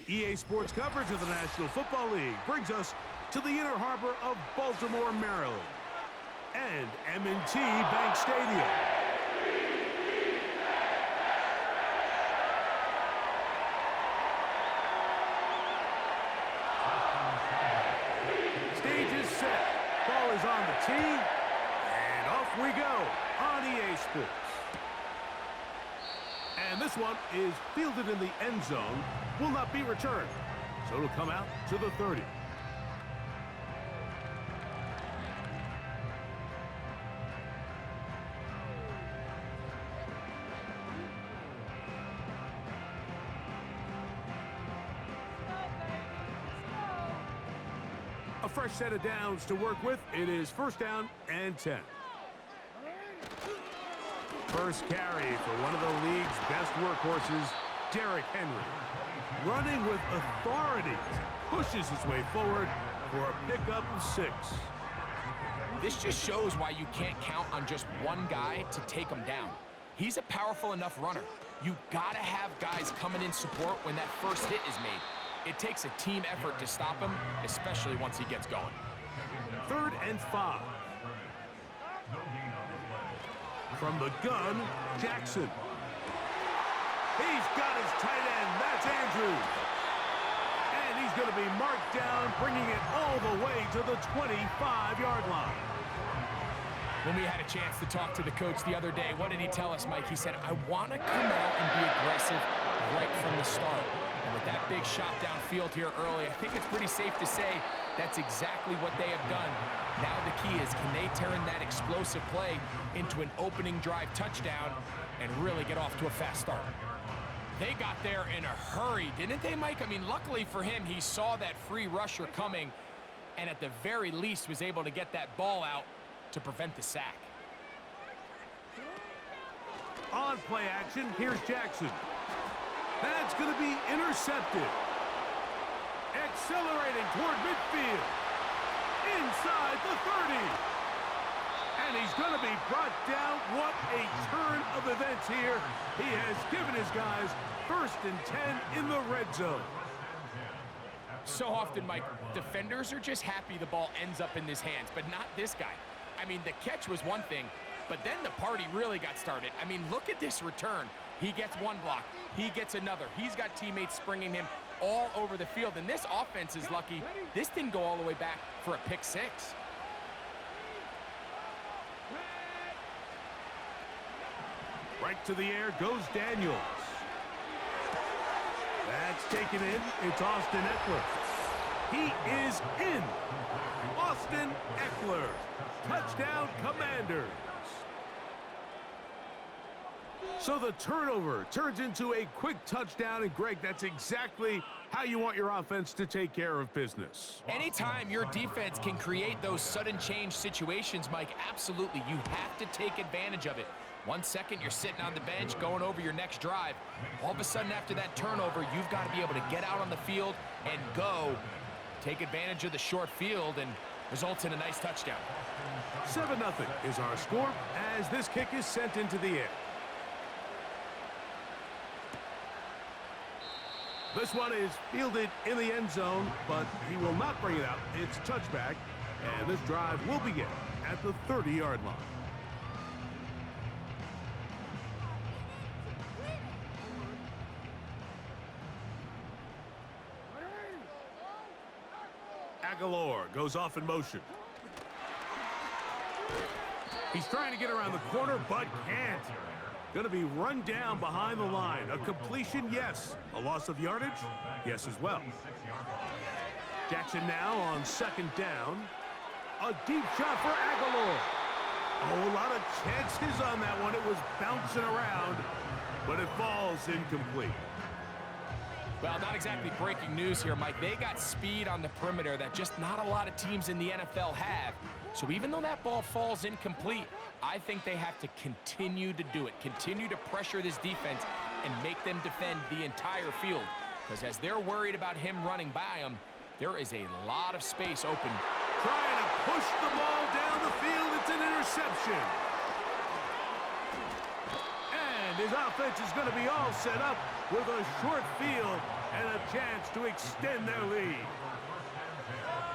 EA Sports coverage of the National Football League brings us to the inner harbor of Baltimore, Maryland, and M&T Bank Stadium. Stage is set. Ball is on the tee, and off we go on EA Sports. And this one is fielded in the end zone, will not be returned. So it'll come out to the 30. A fresh set of downs to work with. It is first down and 10. First carry for one of the league's best workhorses, Derrick Henry. Running with authority, pushes his way forward for a pickup of 6. This just shows why you can't count on just one guy to take him down. He's a powerful enough runner. You gotta have guys coming in support when that first hit is made. It takes a team effort to stop him, especially once he gets going. 3rd and 5. From the gun, Jackson. He's got his tight end. That's Andrews. And he's going to be marked down, bringing it all the way to the 25-yard line. When we had a chance to talk to the coach the other day, what did he tell us, Mike? He said, I want to come out and be aggressive right from the start. And with that big shot downfield here early, I think it's pretty safe to say that's exactly what they have done. Now the key is, can they turn that explosive play into an opening drive touchdown and really get off to a fast start? They got there in a hurry, didn't they, Mike? I mean, luckily for him, he saw that free rusher coming and at the very least was able to get that ball out to prevent the sack. On play action, here's Jackson. That's going to be intercepted. Accelerating toward midfield. Inside the 30. And he's going to be brought down. What a turn of events here. He has given his guys 1st and 10 in the red zone. So often, Mike, defenders are just happy the ball ends up in his hands, but not this guy. I mean, the catch was one thing, but then the party really got started. I mean, look at this return. He gets one block. He gets another. He's got teammates springing him all over the field, and this offense is lucky. This didn't go all the way back for a pick 6. Right to the air goes Daniels. That's taken in. It's Austin Eckler. He is in. Austin Eckler. Touchdown, Commanders. So the turnover turns into a quick touchdown, and Greg, that's exactly how you want your offense to take care of business. Anytime your defense can create those sudden change situations, Mike, absolutely, you have to take advantage of it. 1 second, you're sitting on the bench going over your next drive. All of a sudden, after that turnover, you've got to be able to get out on the field and go. Take advantage of the short field, and results in a nice touchdown. 7-0 is our score as this kick is sent into the air. This one is fielded in the end zone, but he will not bring it out. It's touchback, and this drive will begin at the 30-yard line. Aguilar goes off in motion. He's trying to get around the corner, but can't. Going to be run down behind the line. A completion, yes. A loss of yardage, yes as well. Jackson now on 2nd down. A deep shot for Aguilar. Oh, a lot of chances on that one. It was bouncing around, but it falls incomplete. Well, not exactly breaking news here, Mike. They got speed on the perimeter that just not a lot of teams in the NFL have. So even though that ball falls incomplete, I think they have to continue to do it. Continue to pressure this defense and make them defend the entire field. Because as they're worried about him running by them, there is a lot of space open. Trying to push the ball down the field. It's an interception. And His offense is going to be all set up with a short field and a chance to extend their lead.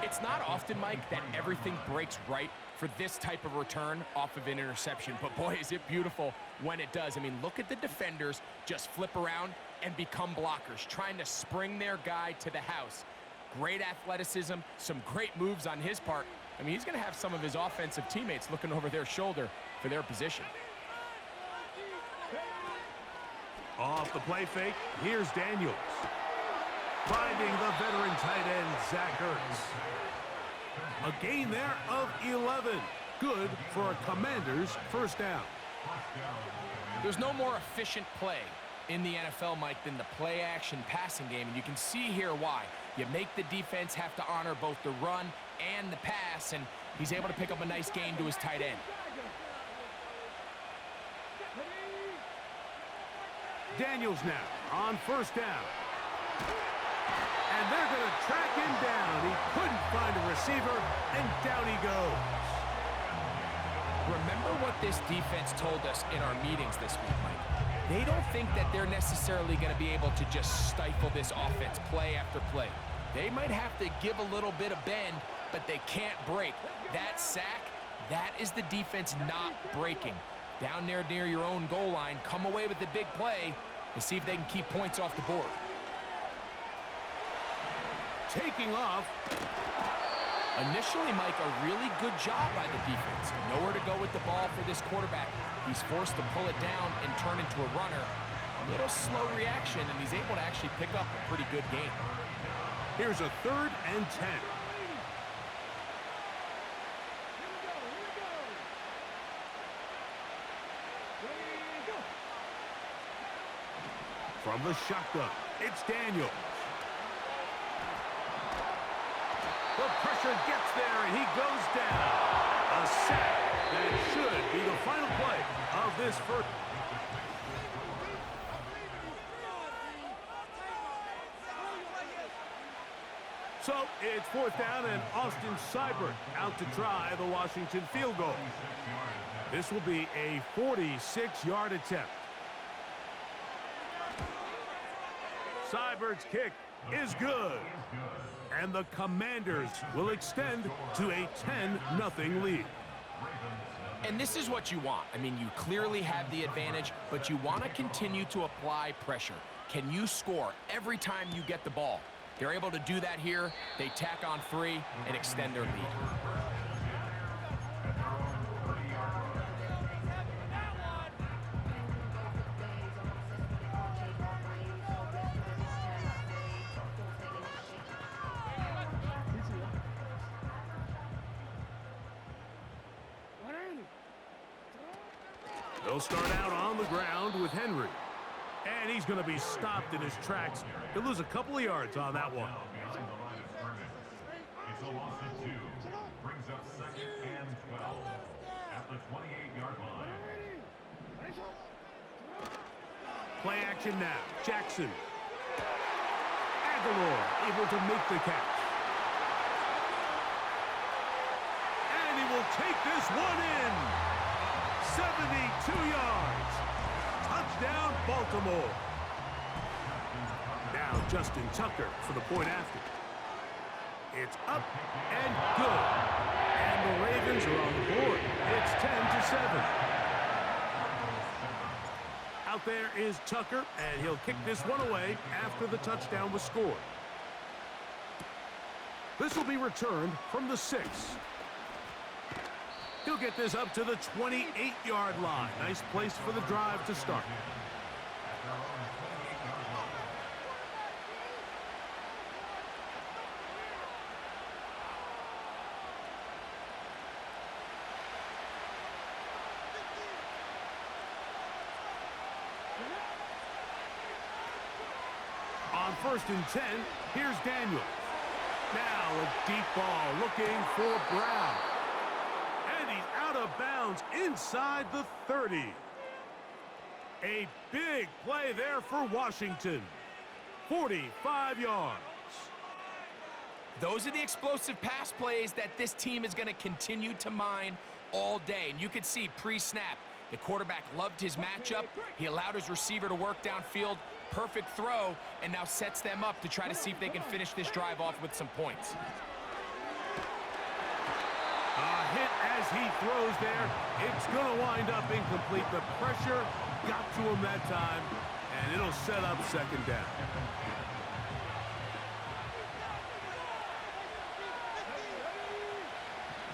It's not often, Mike, that everything breaks right for this type of return off of an interception. But, boy, is it beautiful when it does. I mean, look at the defenders just flip around and become blockers, trying to spring their guy to the house. Great athleticism, some great moves on his part. I mean, he's going to have some of his offensive teammates looking over their shoulder for their position. Off the play fake, here's Daniels. Finding the veteran tight end, Zach Ertz. A gain there of 11. Good for a Commander's first down. There's no more efficient play in the NFL, Mike, than the play-action passing game, and you can see here why. You make the defense have to honor both the run and the pass, and he's able to pick up a nice gain to his tight end. Daniels now on first down. And they're going to track him down. He couldn't find a receiver, and down he goes. Remember what this defense told us in our meetings this week, Mike. They don't think that they're necessarily going to be able to just stifle this offense play after play. They might have to give a little bit of bend, but they can't break. That sack, that is the defense not breaking. Down there near your own goal line, come away with the big play and see if they can keep points off the board. Taking off. Initially, Mike, a really good job by the defense. Nowhere to go with the ball for this quarterback. He's forced to pull it down and turn into a runner. A little slow reaction, and he's able to actually pick up a pretty good game. Here's a 3rd and 10. From the shotgun, it's Daniels. The pressure gets there, and he goes down. A sack that should be the final play of this first. So it's 4th down, and Austin Seibert out to try the Washington field goal. This will be a 46-yard attempt. Seibert's kick is good. And the Commanders will extend to a 10-0 lead. And this is what you want. I mean, you clearly have the advantage, but you want to continue to apply pressure. Can you score every time you get the ball? They're able to do that here. They tack on 3 and extend their lead. They'll start out on the ground with Henry. And he's going to be stopped in his tracks. He'll lose a couple of yards on that one. It's a loss of 2. Brings up 2nd and 12 at the 28-yard line. Play action now. Jackson. Aguilar able to make the catch. And he will take this one in. 72 yards. Touchdown, Baltimore. Now Justin Tucker for the point after. It's up and good. And the Ravens are on the board. It's 10-7. Out there is Tucker, and he'll kick this one away after the touchdown was scored. This will be returned from the 6. He'll get this up to the 28-yard line. Nice place for the drive to start. On 1st and 10, here's Daniels. Now a deep ball looking for Brown. And he's out of bounds inside the 30. A big play there for Washington. 45 yards. Those are the explosive pass plays that this team is going to continue to mine all day. And you can see pre-snap, The quarterback loved his matchup. He allowed his receiver to work downfield. Perfect throw, and now sets them up to try to see if they can finish this drive off with some points. A hit as he throws there. It's going to wind up incomplete. The pressure got to him that time, and it'll set up second down.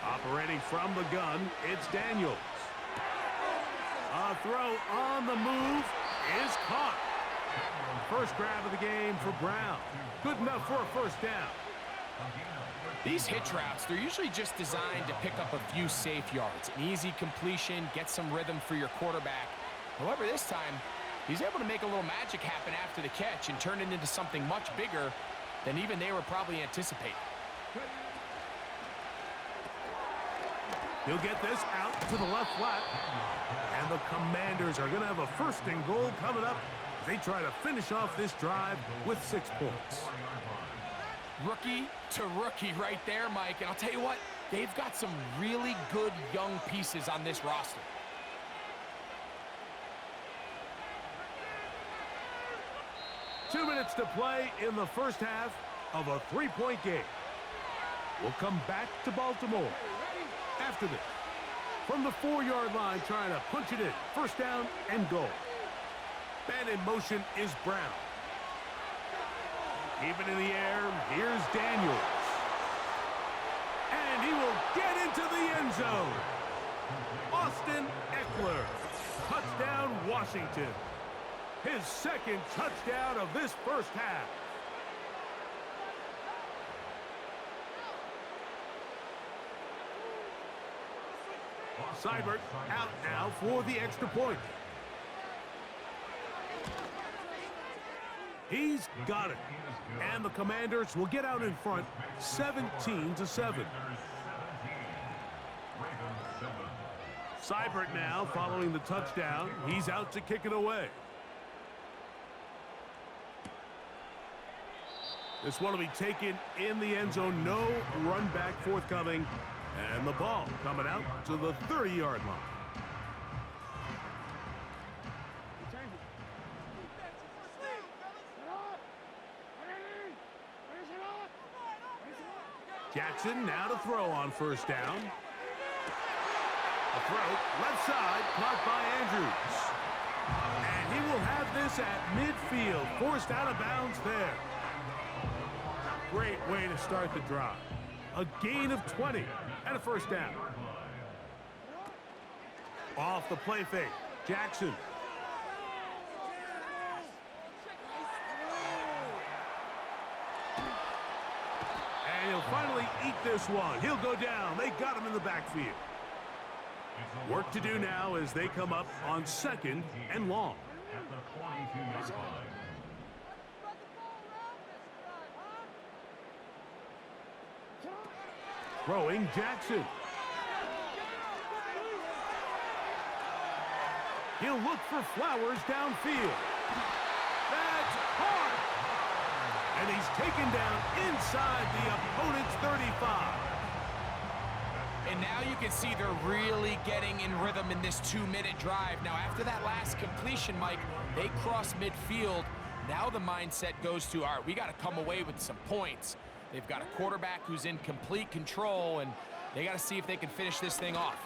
Operating from the gun, it's Daniels. A throw on the move is caught. First grab of the game for Brown. Good enough for a first down. These hitch routes, they're usually just designed to pick up a few safe yards. An easy completion, get some rhythm for your quarterback. However, this time, he's able to make a little magic happen after the catch and turn it into something much bigger than even they were probably anticipating. He'll get this out to the left flat. And the Commanders are going to have a first and goal coming up. They try to finish off this drive with 6 points. Rookie to rookie right there, Mike. And I'll tell you what, they've got some really good young pieces on this roster. Two minutes to play in the first half of a 3-point game. We'll come back to Baltimore after this. From the 4-yard line, trying to punch it in. First down and goal. Man in motion is Brown. Keep it in the air. Here's Daniels. And he will get into the end zone. Austin Eckler. Touchdown, Washington. His second touchdown of this first half. Seibert out now for the extra point. He's got it. And the Commanders will get out in front 17-7. Seibert now following the touchdown. He's out to kick it away. This one will be taken in the end zone. No run back forthcoming. And the ball coming out to the 30-yard line. Jackson now to throw on first down. A throw, left side, caught by Andrews. And he will have this at midfield, forced out of bounds there. Great way to start the drive. A gain of 20 and a first down. Off the play fake, Jackson. And he'll finally eat this one. He'll go down. They got him in the backfield. Work to do now as they come up on second and long. At the 22-yard line. Throwing Jackson. He'll look for Flowers downfield. That's hard. And he's taken down inside the opponent's 35. And now you can see they're really getting in rhythm in this 2-minute drive. Now, after that last completion, Mike, they cross midfield. Now the mindset goes to, all right, we got to come away with some points. They've got a quarterback who's in complete control, and they got to see if they can finish this thing off.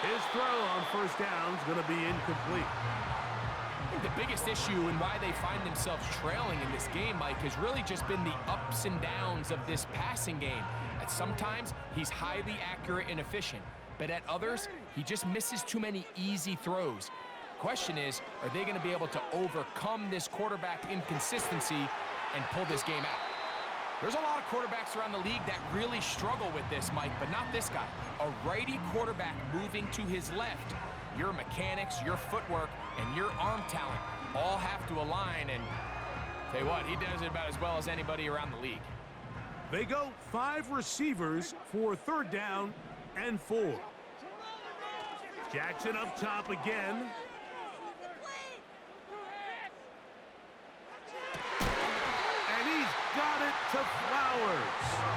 His throw on first down is going to be incomplete. I think the biggest issue and why they find themselves trailing in this game, Mike, has really just been the ups and downs of this passing game. At sometimes, he's highly accurate and efficient, but at others, he just misses too many easy throws. Question is, are they going to be able to overcome this quarterback inconsistency and pull this game out? There's a lot of quarterbacks around the league that really struggle with this, Mike, but not this guy. A righty quarterback moving to his left. Your mechanics, your footwork, and your arm talent all have to align, and tell you what, he does it about as well as anybody around the league. They go 5 receivers for third down and 4. Jackson up top again. And he's got it to Flowers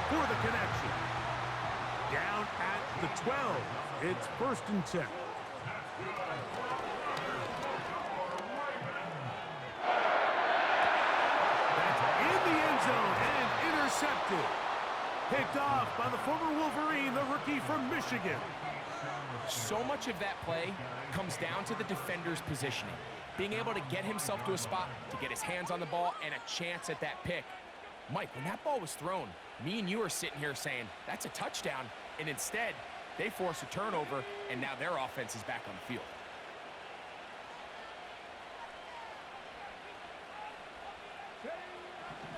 for the connection. Down at the 12. It's 1st and 10. That's in the end zone and intercepted. Picked off by the former Wolverine, the rookie from Michigan. So much of that play comes down to the defender's positioning. Being able to get himself to a spot, to get his hands on the ball, and a chance at that pick. Mike, when that ball was thrown, me and you are sitting here saying, that's a touchdown, and instead, they force a turnover, and now their offense is back on the field.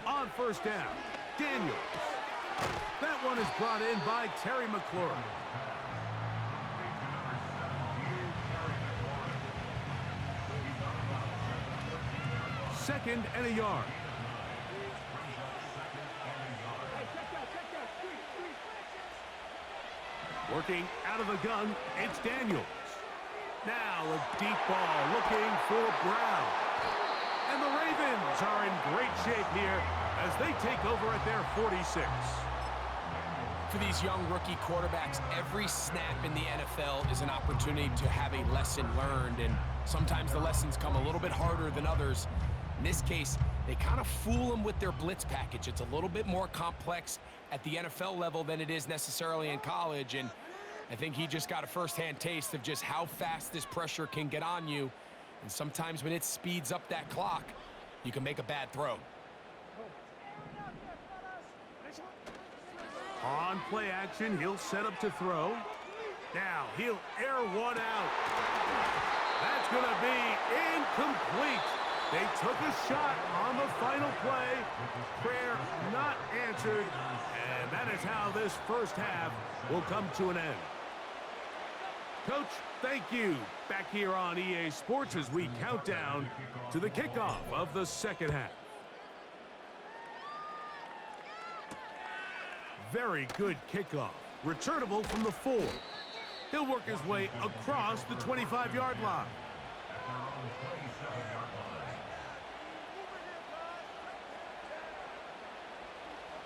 On first down, Daniels. That one is brought in by Terry McLaurin. Second and a yard. Working out of the gun, it's Daniels. Now a deep ball looking for Brown. And the Ravens are in great shape here as they take over at their 46. For these young rookie quarterbacks, every snap in the NFL is an opportunity to have a lesson learned, and sometimes the lessons come a little bit harder than others. In this case, they kind of fool them with their blitz package. It's a little bit more complex at the NFL level than it is necessarily in college, and I think he just got a first-hand taste of just how fast this pressure can get on you, and sometimes when it speeds up that clock, you can make a bad throw. On play action, he'll set up to throw. Now he'll air one out. That's going to be incomplete. They took a shot on the final play. Prayer not answered. And that is how this first half will come to an end. Coach, thank you. Back here on EA Sports as we count down to the kickoff of the second half. Very good kickoff. Returnable from the 4. He'll work his way across the 25-yard line.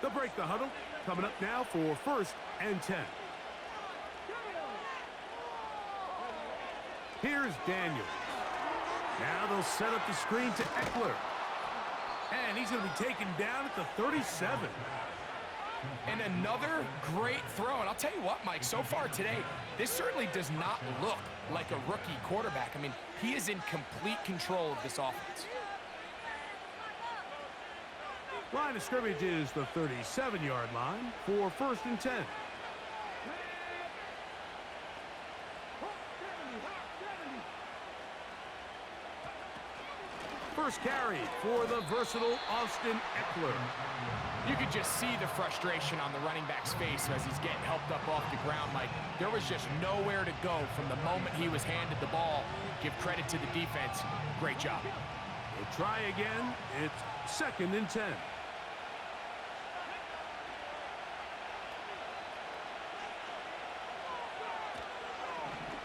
They'll break the huddle. Coming up now for first and 10. Here's Daniels. Now they'll set up the screen to Eckler. And he's going to be taken down at the 37. And another great throw. And I'll tell you what, Mike, so far today, this certainly does not look like a rookie quarterback. I mean, he is in complete control of this offense. Line of scrimmage is the 37-yard line for first and 10. First carry for the versatile Austin Eckler. You could just see the frustration on the running back's face as he's getting helped up off the ground, Mike. There was just nowhere to go from the moment he was handed the ball. Give credit to the defense. Great job. We'll try again. It's second and 10.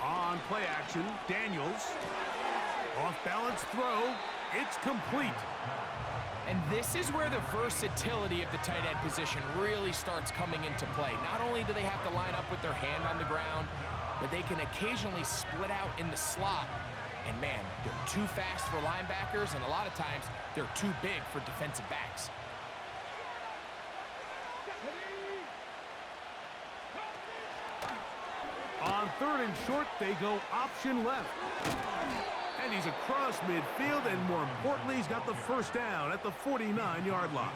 On play action, Daniels. Off-balance throw. It's complete. And this is where the versatility of the tight end position really starts coming into play. Not only do they have to line up with their hand on the ground, but they can occasionally split out in the slot. And man, they're too fast for linebackers, and a lot of times they're too big for defensive backs. On third and short, they go option left. And he's across midfield, and more importantly, he's got the first down at the 49-yard line.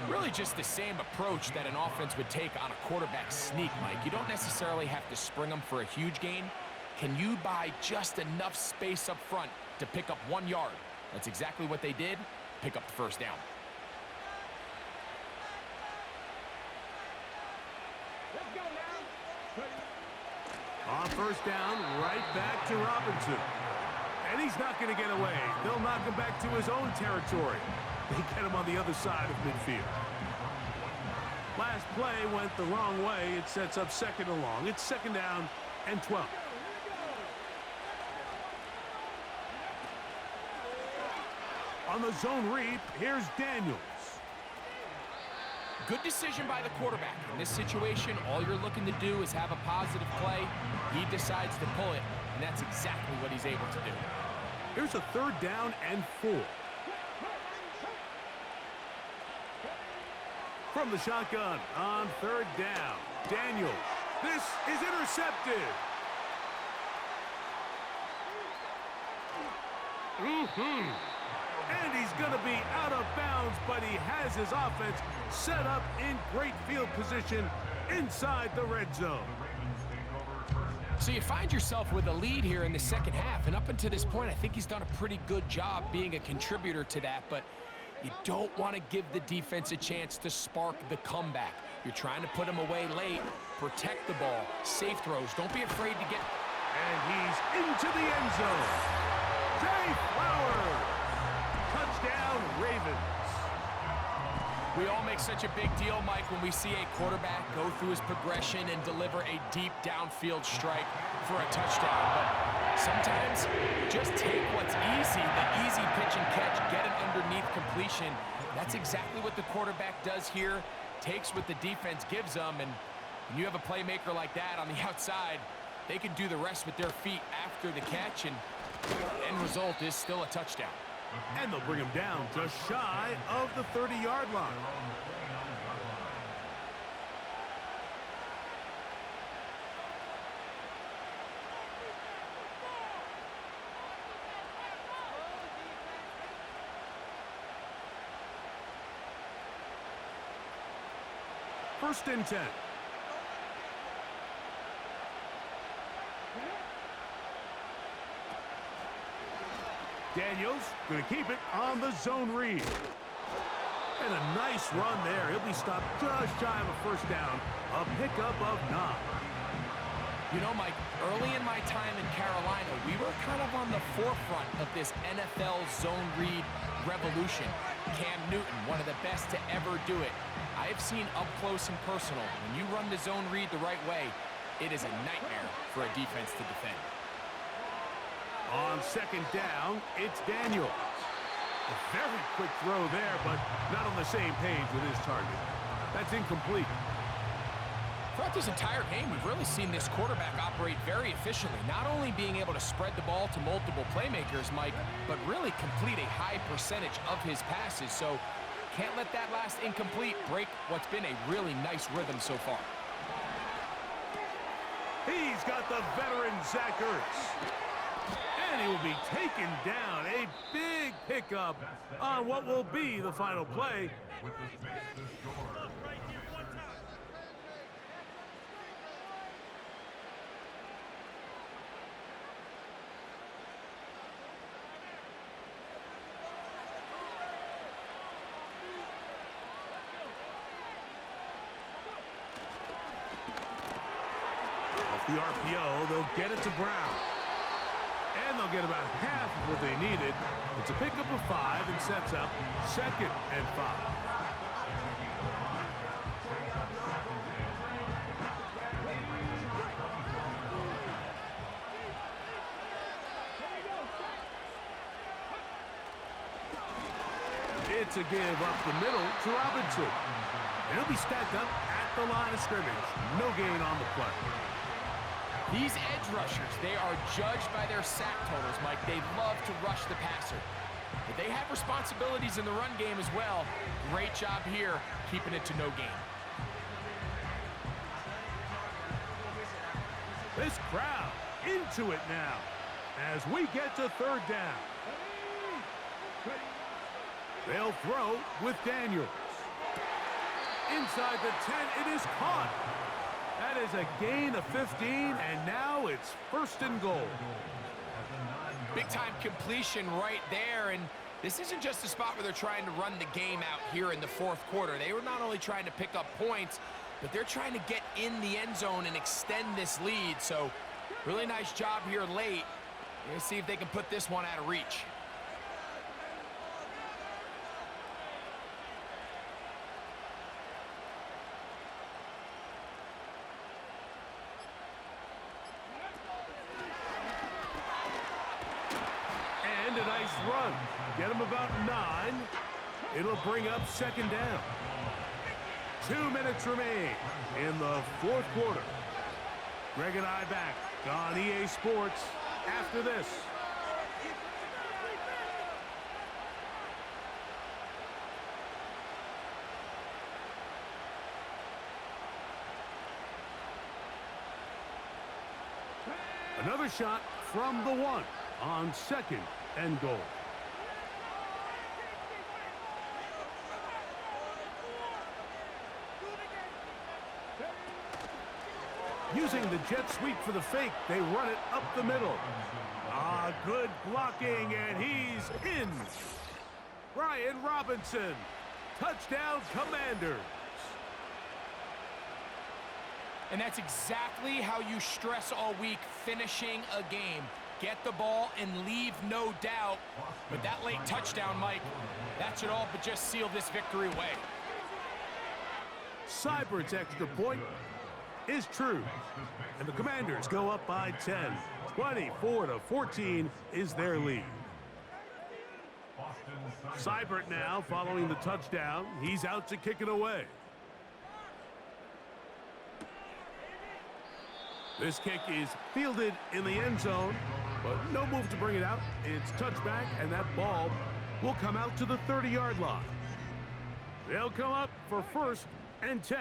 Really just the same approach that an offense would take on a quarterback sneak, Mike. You don't necessarily have to spring them for a huge gain. Can you buy just enough space up front to pick up 1 yard? That's exactly what they did. Pick up the first down. On first down, right back to Robinson. And he's not going to get away. They'll knock him back to his own territory. They get him on the other side of midfield. Last play went the wrong way. It sets up second and long. It's second down and 12. On the zone read, here's Daniels. Good decision by the quarterback. In this situation, all you're looking to do is have a positive play. He decides to pull it, and that's exactly what he's able to do. Here's a 3rd down and 4. From the shotgun on 3rd down, Daniels. This is intercepted. And he's going to be out of bounds, but he has his offense set up in great field position inside the red zone. So you find yourself with a lead here in the second half, and up until this point, I think he's done a pretty good job being a contributor to that, but you don't want to give the defense a chance to spark the comeback. You're trying to put him away late, protect the ball, safe throws. Don't be afraid to get... And he's into the end zone. Zay Flowers. Touchdown, Ravens. We all make such a big deal, Mike, when we see a quarterback go through his progression and deliver a deep downfield strike for a touchdown. But sometimes just take what's easy, the easy pitch and catch, get it underneath completion. That's exactly what the quarterback does here. Takes what the defense gives them, and when you have a playmaker like that on the outside, they can do the rest with their feet after the catch, and the end result is still a touchdown. And they'll bring him down just shy of the 30-yard line. First and 10. Daniels going to keep it on the zone read. And a nice run there. He'll be stopped just shy of a first down. A pickup of 9. You know, Mike, early in my time in Carolina, we were kind of on the forefront of this NFL zone read revolution. Cam Newton, one of the best to ever do it. I have seen up close and personal, when you run the zone read the right way, it is a nightmare for a defense to defend. On second down, it's Daniels. A very quick throw there, but not on the same page with his target. That's incomplete. Throughout this entire game, we've really seen this quarterback operate very efficiently, not only being able to spread the ball to multiple playmakers, Mike, but really complete a high percentage of his passes. So can't let that last incomplete break what's been a really nice rhythm so far. He's got the veteran Zach Ertz. And he will be taken down. A big pickup on what will be the final play. Off the RPO, they'll get it to Brown. And they'll get about half of what they needed. It's a pickup of 5 and sets up 2nd and 5. It's a give up the middle to Robinson. And he'll be stacked up at the line of scrimmage. No gain on the play. These edge rushers, they are judged by their sack totals, Mike. They love to rush the passer. But they have responsibilities in the run game as well. Great job here, keeping it to no gain. This crowd into it now as we get to 3rd down. They'll throw with Daniels. Inside the 10, it is caught. That is a gain of 15, and now it's 1st and goal. Big-time completion right there, and this isn't just a spot where they're trying to run the game out here in the 4th quarter. They were not only trying to pick up points, but they're trying to get in the end zone and extend this lead. So really nice job here late. We're going to see if they can put this one out of reach. A nice run. Get him about 9. It'll bring up 2nd down. 2 minutes remain in the 4th quarter. Greg and I back on EA Sports after this. Another shot from the 1 on 2nd and goal. Using the jet sweep for the fake, they run it up the middle. Ah, good blocking, and he's in. Brian Robinson, touchdown Commanders. And that's exactly how you stress all week, finishing a game. Get the ball and leave no doubt. But that late touchdown, Mike, that should all but just seal this victory away. Seibert's extra point is true. And the Commanders go up by 10. 24-14 is their lead. Seibert now following the touchdown. He's out to kick it away. This kick is fielded in the end zone, but no move to bring it out. It's touchback, and that ball will come out to the 30-yard line. They'll come up for 1st and 10.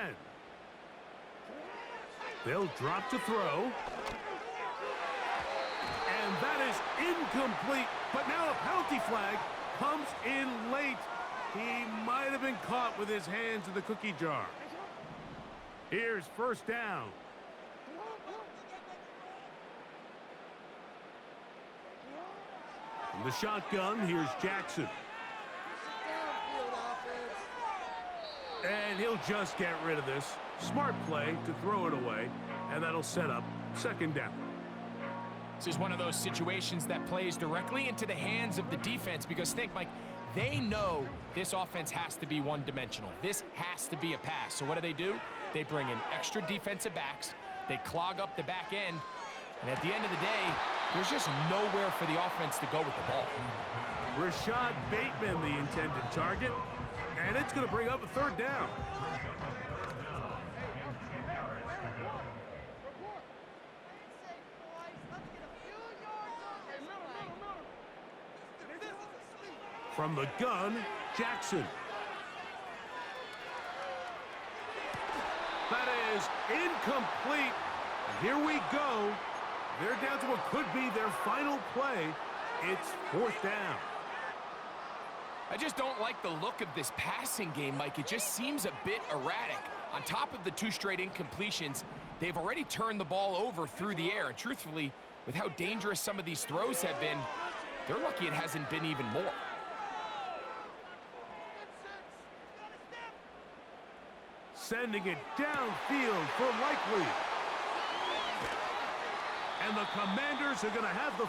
They'll drop to throw. And that is incomplete, but now a penalty flag comes in late. He might have been caught with his hands in the cookie jar. Here's 1st down. From the shotgun, here's Jackson. And he'll just get rid of this. Smart play to throw it away, and that'll set up 2nd down. This is one of those situations that plays directly into the hands of the defense because think, Mike, they know this offense has to be one-dimensional. This has to be a pass. So what do? They bring in extra defensive backs. They clog up the back end. And at the end of the day, there's just nowhere for the offense to go with the ball. Rashad Bateman, the intended target. And it's going to bring up a 3rd down. From the gun, Jackson. That is incomplete. Here we go. They're down to what could be their final play. It's 4th down. I just don't like the look of this passing game, Mike. It just seems a bit erratic. On top of the 2 straight incompletions, they've already turned the ball over through the air. And truthfully, with how dangerous some of these throws have been, they're lucky it hasn't been even more. Sending it downfield for Likely. And the Commanders are going to have the